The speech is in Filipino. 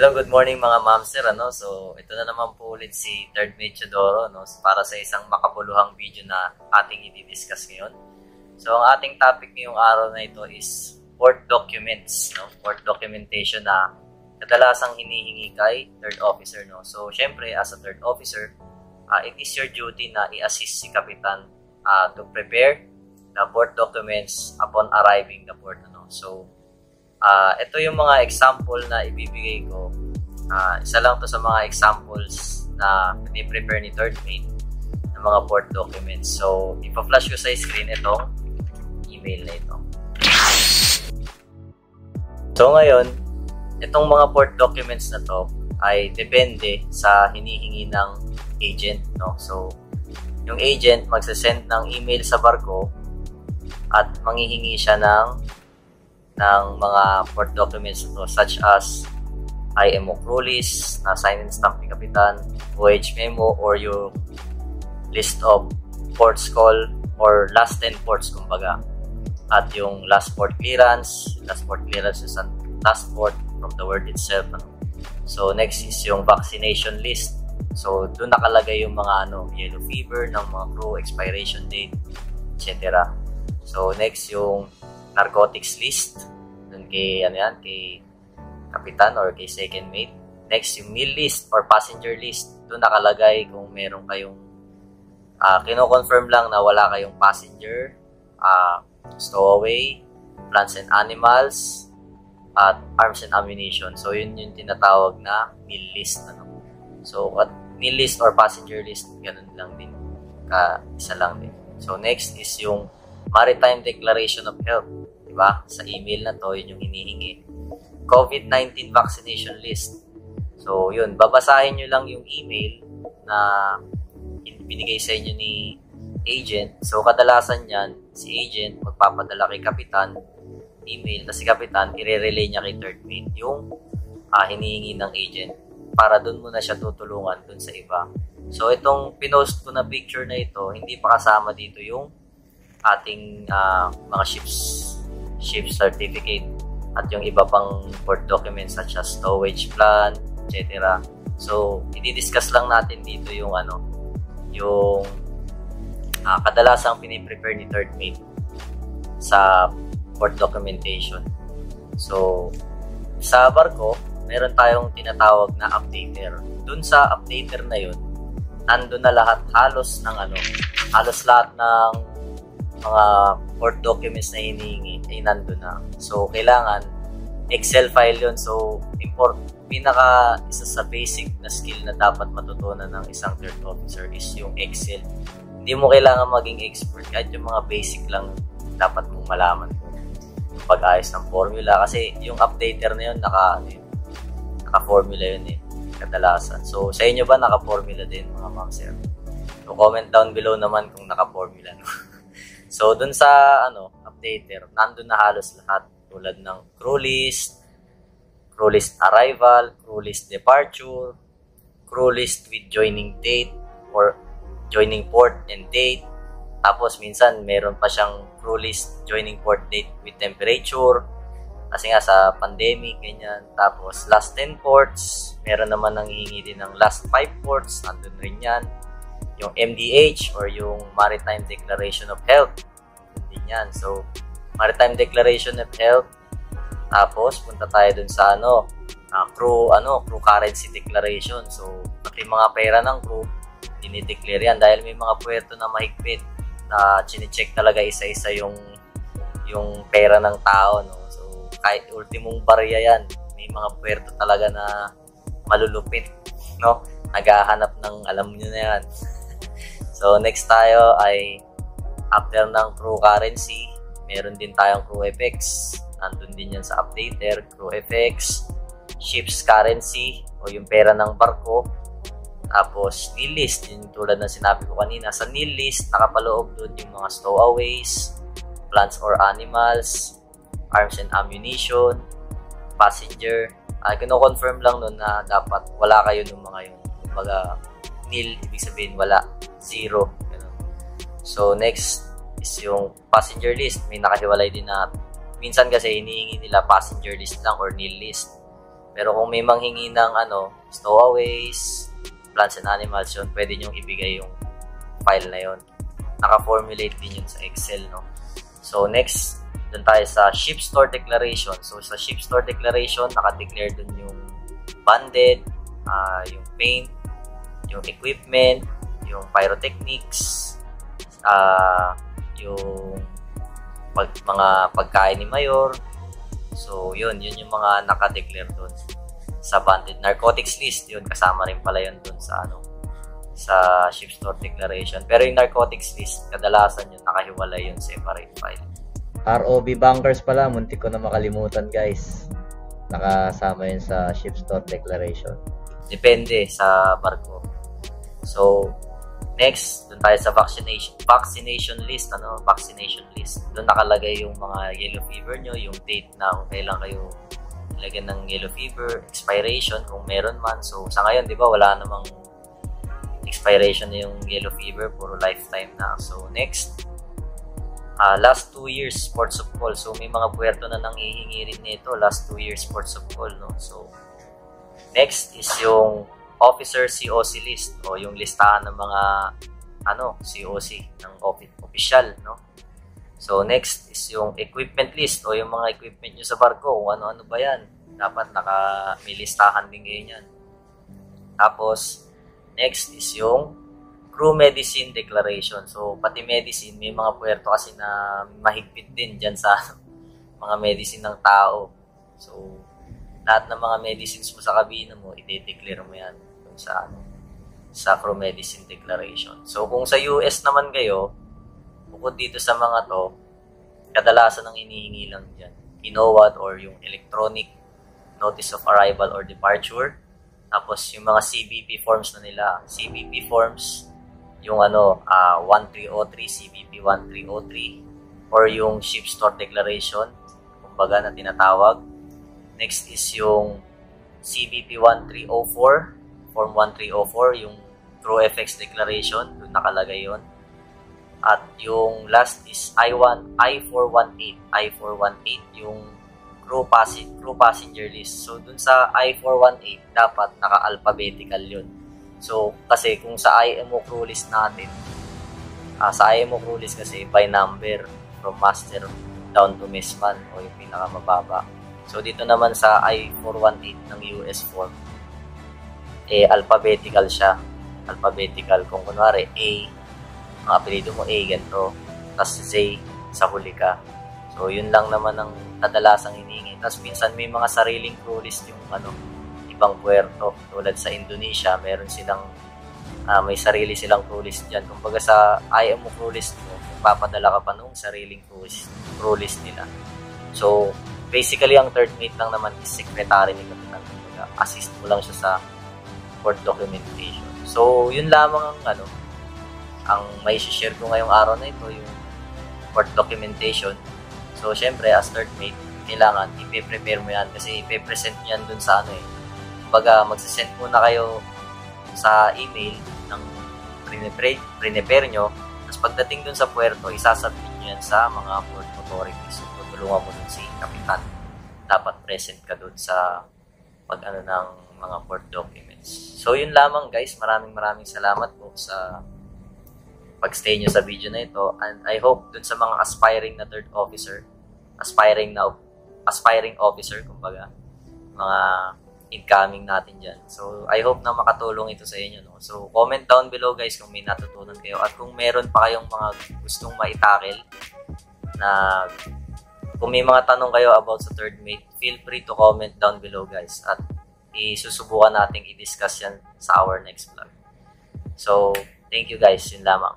Hello, good morning mga ma'am sir. So, ito na naman po ulit si Third Mate Chodoro para sa isang makabuluhang video na ating i-discuss ngayon. So, ang ating topic ngayong araw na ito is port documents, port documentation na kadalasang hinihingi kay third officer. So, syempre, as a third officer, it is your duty na i-assist si Kapitan to prepare the port documents upon arriving the port. So, ito yung mga example na ibibigay ko. Isa lang to sa mga examples na piniprepare ni Third Mate ng mga port documents. So, ipa-flash ko sa screen itong email na ito. So, ngayon, itong mga port documents na to ay depende sa hinihingi ng agent. So, yung agent magsasend ng email sa barko at manghihingi siya ng mga port documents such as IMO crew list na sign and stamp ni Kapitan, voyage memo, or yung list of ports call or last 10 ports kumbaga, at yung last port clearance. Last port clearance is ang last port from the word itself. So next is yung vaccination list. So doon nakalagay yung mga yellow fever ng mga crew, expiration date, etc. So next yung narcotics list, dun kay kay Kapitan or kay second mate. Next yung meal list or passenger list, dun nakalagay kung meron kayong kino-confirm lang na wala kayong passenger, stowaway, plants and animals, at arms and ammunition. So yun yung tinatawag na meal list. So at meal list or passenger list, ganun lang din, isa lang din. So next is yung Maritime Declaration of Health, diba? Sa email na to, yun yung hinihingi. COVID-19 vaccination list. So, yun, babasahin nyo lang yung email na binigay sa inyo ni agent. So, kadalasan yan, si agent magpapadala kay Kapitan email, tapos si Kapitan i-relay niya kay Third Mate yung hinihingi ng agent para dun muna siya tutulungan dun sa iba. So, itong pinost ko na picture na ito, hindi pa kasama dito yung ating mga ship certificate at yung iba pang port documents such as stowage plan, etc. So, i-discuss lang natin dito yung yung kadalasang piniprepare ni Third Mate sa port documentation. So, sa barko, meron tayong tinatawag na updater. Dun sa updater na yun, nandun na halos lahat ng mga port documents na hinihingi ay nandun na. So, kailangan Excel file yun. So, isa sa basic na skill na dapat matutunan ng isang third officer is yung Excel. Hindi mo kailangan maging expert, kahit yung mga basic lang dapat mong malaman. Yung pag-ayos ng formula. Kasi yung updater na yun, naka-formula yun kadalasan. So, sa inyo ba naka-formula din mga ma'am sir? So, comment down below naman kung naka-formula. So, dun sa updater, nandun na halos lahat tulad ng crew list arrival, crew list departure, crew list with joining date or joining port and date. Tapos, minsan, meron pa siyang crew list joining port date with temperature. Kasi nga sa pandemic, ganyan. Tapos, last 10 ports, meron naman nangihingi din ng last 5 ports, nandun rin yan. Yung MDH or yung Maritime Declaration of Health, din yan. So, Maritime Declaration of Health, tapos punta tayo dun sa crew currency declaration. So, pati mga pera ng crew, dinideclare yan dahil may mga puerto na mahigpit na chine-check talaga isa-isa yung pera ng tao. So, kahit ultimong barya yan, may mga puerto talaga na malulupit. Naghahanap ng alam nyo na yan. So, next tayo ay after ng crew currency, meron din tayong crew effects. Nandun din yan sa updater, crew effects, ship's currency o yung pera ng barko. Tapos, nil list, yung tulad ng sinabi ko kanina. Sa nil list, nakapaloob doon yung mga stowaways, plants or animals, arms and ammunition, passenger. Kino-confirm lang nun na dapat wala kayo ng mga yun. Kumbaga, nil, ibig sabihin wala, zero. So, next is yung passenger list. May nakahiwalay din na minsan kasi hinihingi nila passenger list lang or nil list. Pero kung may manghingi ng stowaways, plants and animals, yun, pwede nyong ibigay yung file na yun. Naka-formulate din yun sa Excel, no? So, next, dun tayo sa ship store declaration. So, sa ship store declaration, naka-declare dun yung banded, yung paint, yung equipment, yung pyrotechnics, yung mga pagkain ni Mayor. So, yun yung mga naka-declare dun sa banded. Narcotics list, yun, kasama rin pala yun dun sa sa ship store declaration. Pero yung narcotics list, kadalasan yun, nakahiwalay yun, separate file. ROB bunkers pala, muntik ko na makalimutan guys. Nakasama yun sa ship store declaration. Depende sa barko. So, next, dun tayo sa vaccination list, vaccination list. Doon nakalagay yung mga yellow fever nyo, yung date na kung kailan kayo ilagyan ng yellow fever, expiration kung meron man. So, sa ngayon, di ba, wala namang expiration na yung yellow fever, puro lifetime na. So, next, last 2 years sports of call. So, may mga puerto na nanghihingi rin nito, last 2 years sports of call, no? So, next is yung officer COC list o yung listahan ng mga COC ng official, no? So next is yung equipment list o yung mga equipment nyo sa barko, kung ano-ano ba yan. Dapat may listahan din ngayon yan. Tapos next is yung crew medicine declaration. So pati medicine, may mga puerto kasi na mahigpit din dyan sa mga medicine ng tao. So lahat ng mga medicines mo sa kabina mo, i-declare mo yan sa crew medicine declaration. So, kung sa US naman kayo, bukod dito sa mga to, kadalasan ang inihingi lang dyan, INOAD or yung electronic notice of arrival or departure. Tapos, yung mga CBP forms na nila. CBP forms, yung 1303, CBP 1303, or yung ship store declaration, kumbaga na tinatawag. Next is yung CBP 1304, Form 1304, yung Crew FX Declaration, doon nakalagay yun. At yung last is I418, yung crew passenger list. So, doon sa I418, dapat naka-alphabetical yun. So, kasi kung sa IMO crew list natin, sa IMO crew list kasi by number, from master down to messman, o yung pinakamababa. So, dito naman sa I418 ng US form, alphabetical siya. Alphabetical. Kung kunwari, A, ang apelido mo A, ganito. Tapos Z, sa huli ka. So, yun lang naman ang kadalasang hinihingi. Tapos, minsan may mga sariling crew list yung ibang puerto. Tulad sa Indonesia, meron silang, may sarili silang crew list dyan. Kumbaga sa IMO crew list mo, papadala ka pa nung sariling crew list nila. So, basically, ang third mate lang naman is secretary ni Kapitan. Assist mo lang siya sa port documentation. So, yun lamang ang may share ko ngayong araw na ito, yung port documentation. So, syempre, as third mate, kailangan i-prepare mo yan kasi i-present nyo yan dun sa Baga, magsisend muna kayo sa email ng prepare nyo. Tapos pagdating dun sa puerto, isasubmit nyo yan sa mga port authorities. So, tutulungan mo dun si Kapitan. Dapat present ka dun sa ng mga port documents. So, yun lamang guys. Maraming salamat po sa pag-stay nyo sa video na ito. And I hope dun sa mga aspiring na third officer, aspiring officer, kumbaga, mga incoming natin dyan. So, I hope na makatulong ito sa inyo. No? So, comment down below guys kung may natutunan kayo. At kung meron pa kayong mga gustong maitakil na kung may mga tanong kayo about sa third mate, feel free to comment down below guys. At isusubukan natin i-discuss yan sa our next vlog. So, thank you guys. Yun lamang.